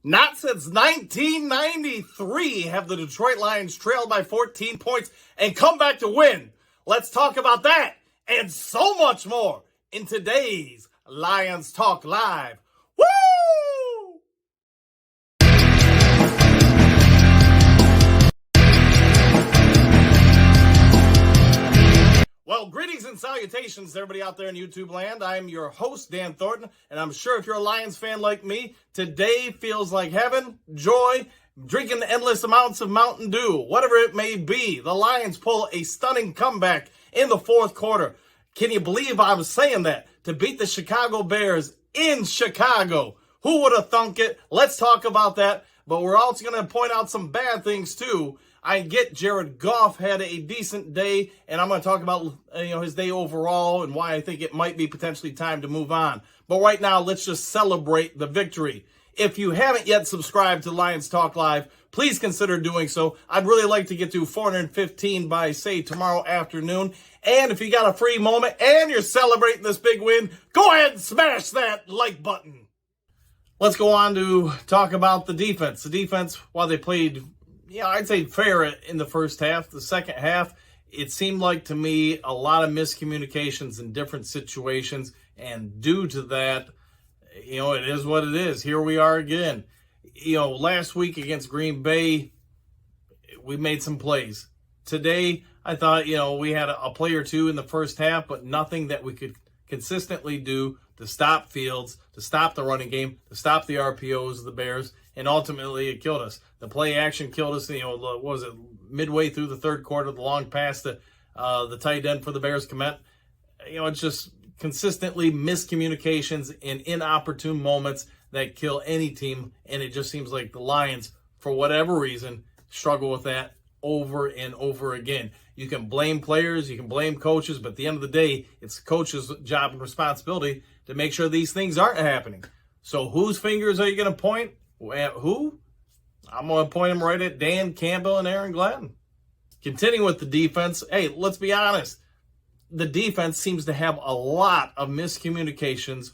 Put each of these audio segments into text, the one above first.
Not since 1993 have the Detroit Lions trailed by 14 points and come back to win. Let's talk about that and so much more in today's Lions Talk Live. Woo! Well, greetings and salutations to everybody out there in YouTube land. I'm your host, Dan Thornton, and I'm sure if you're a Lions fan like me, today feels like heaven, joy, drinking endless amounts of Mountain Dew, whatever it may be. The Lions pull a stunning comeback in the fourth quarter. Can you believe I'm saying that? To beat the Chicago Bears in Chicago. Who would have thunk it? Let's talk about that. But we're also going to point out some bad things too. I get Jared Goff had a decent day, and I'm going to talk about his day overall and why I think it might be potentially time to move on. But right now, let's just celebrate the victory. If you haven't yet subscribed to Lions Talk Live, please consider doing so. I'd really like to get to 415 by, say, tomorrow afternoon. And if you got a free moment and you're celebrating this big win, go ahead and smash that like button. Let's go on to talk about the defense. The defense, while they played, I'd say fair in the first half. The second half, it seemed like to me a lot of miscommunications in different situations. And due to that, it is what it is. Here we are again. Last week against Green Bay, we made some plays. Today, I thought, we had a play or two in the first half, but nothing that we could consistently do to stop Fields, to stop the running game, to stop the RPOs of the Bears, and ultimately it killed us. The play action killed us, what was it, midway through the third quarter, the long pass to the tight end for the Bears, Komet. It's just consistently miscommunications and inopportune moments that kill any team, and it just seems like the Lions, for whatever reason, struggle with that over and over again. You can blame players, you can blame coaches, but at the end of the day, it's the coach's job and responsibility to make sure these things aren't happening. So whose fingers are you going to point at? Who? I'm going to point them right at Dan Campbell and Aaron Glenn. Continuing with the defense, hey, let's be honest. The defense seems to have a lot of miscommunications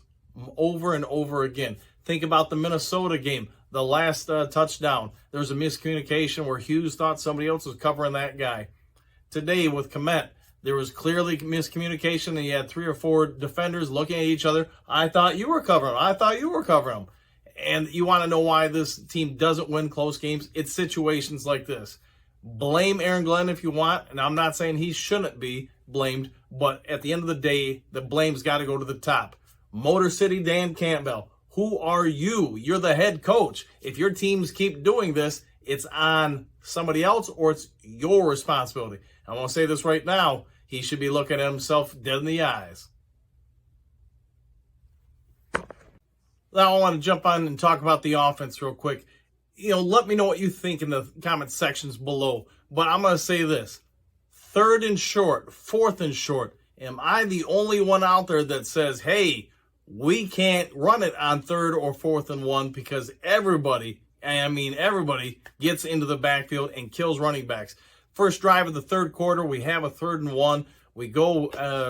over and over again. Think about the Minnesota game, the last touchdown. There was a miscommunication where Hughes thought somebody else was covering that guy. Today with Komet, there was clearly miscommunication, and you had 3 or 4 defenders looking at each other. I thought you were covering him. I thought you were covering him. And you want to know why this team doesn't win close games? It's situations like this. Blame Aaron Glenn if you want, and I'm not saying he shouldn't be blamed, but at the end of the day, the blame's got to go to the top. Motor City Dan Campbell, who are you? You're the head coach. If your teams keep doing this, it's on somebody else or it's your responsibility. I want to say this right now. He should be looking at himself dead in the eyes. Now I want to jump on and talk about the offense real quick. Let me know what you think in the comment sections below. But I'm going to say this. 3rd and short, 4th and short. Am I the only one out there that says, hey, we can't run it on 3rd or 4th and 1 because everybody gets into the backfield and kills running backs. First drive of the third quarter, we have a 3rd and 1. We go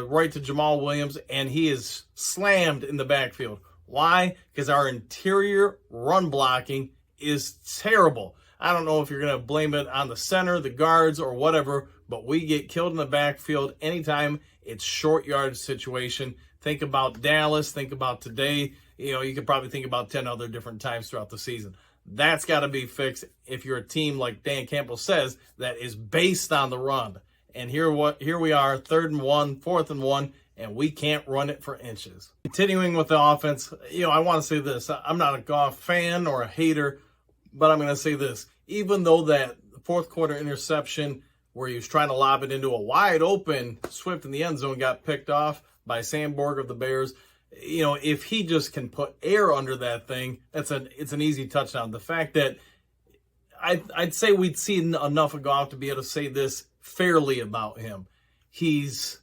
right to Jamal Williams, and he is slammed in the backfield. Why? Because our interior run blocking is terrible. I don't know if you're going to blame it on the center, the guards, or whatever, but we get killed in the backfield anytime it's short yardage situation. Think about Dallas. Think about today. You could probably think about 10 other different times throughout the season. That's got to be fixed if you're a team like Dan Campbell says that is based on the run. And here we are, 3rd and 1, 4th and 1, and we can't run it for inches. Continuing with the offense, I want to say this. I'm not a Goff fan or a hater, but I'm going to say this. Even though that fourth quarter interception where he was trying to lob it into a wide open Swift in the end zone got picked off by Sam Borg of the Bears, if he just can put air under that thing, it's an easy touchdown. The fact that I'd say we'd seen enough of Goff to be able to say this fairly about him. He's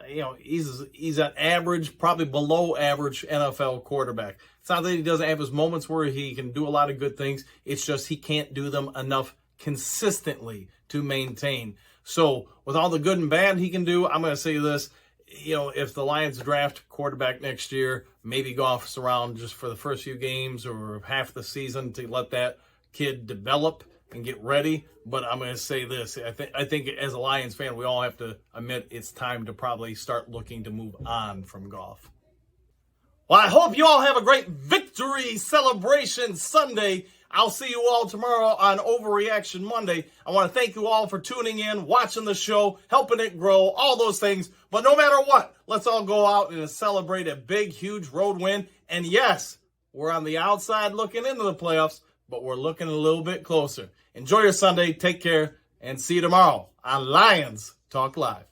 an average, probably below average NFL quarterback. It's not that he doesn't have his moments where he can do a lot of good things. It's just he can't do them enough consistently to maintain. So with all the good and bad he can do, I'm going to say this. if the Lions draft quarterback next year, maybe Goff's around just for the first few games or half the season to let that kid develop and get ready. But I'm going to say this. I think as a Lions fan, we all have to admit it's time to probably start looking to move on from Goff. Well, I hope you all have a great victory celebration Sunday. I'll see you all tomorrow on Overreaction Monday. I want to thank you all for tuning in, watching the show, helping it grow, all those things. But no matter what, let's all go out and celebrate a big, huge road win. And yes, we're on the outside looking into the playoffs, but we're looking a little bit closer. Enjoy your Sunday. Take care, and see you tomorrow on Lions Talk Live.